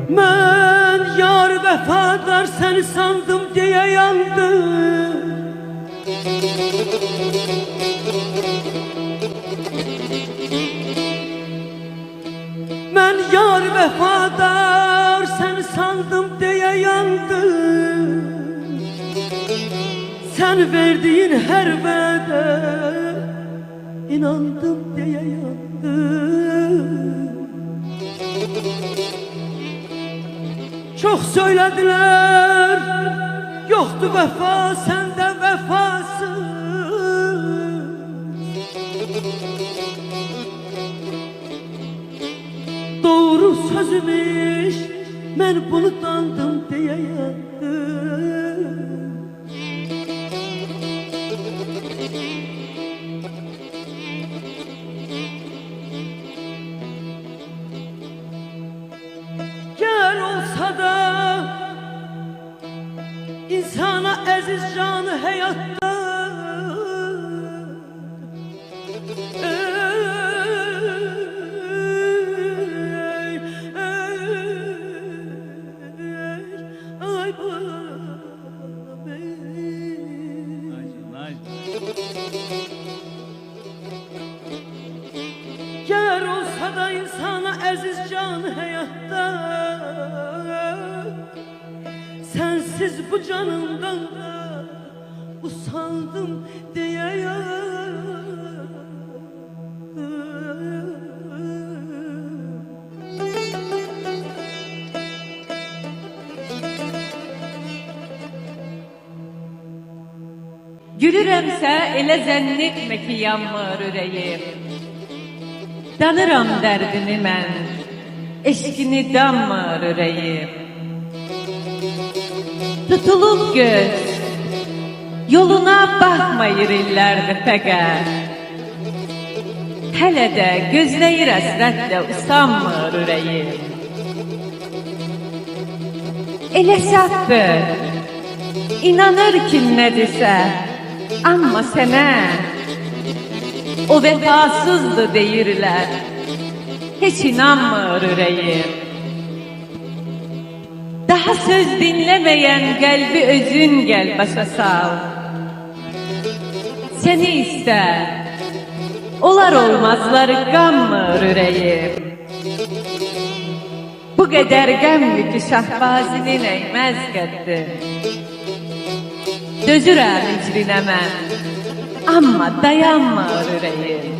Ben yar vefadar seni sandım diye yandım. Ben yar vefadar seni sandım diye yandım. Sen verdiğin her vədə inandım diye yandım. Çok söylediler, yoktu vefa, sende vefasız. Doğru sözmüş, ben bunu dandım diye yandım. Gel olsa da insana aziz canı hayatta, Gel olsa da insana aziz canı hayatta, sensiz bu canımdan da usandım diye yandım. Gülürəmsə elə zənn etmə ki yanmır ürəyim. Danıram dərdini mən, eşkini danmır ürəyim. Tutulub göz, yoluna baxmayır illərdir fəqət. Hələ də gözləyir əsrətlə usanmır ürəyim. Elə safdır, inanır kim nə desə, amma sənə o vefasızdır deyirlər, heç inanmır ürəyim. Daha söz dinləməyən qəlbi özün gəl başa sal. Səni istə, olar olmazlar qanmır ürəyim. Bu qədər qəmli ki şahbazinin əyməz qəddi. Dözürəm icrinə mən, amma dayanmır ürəyim.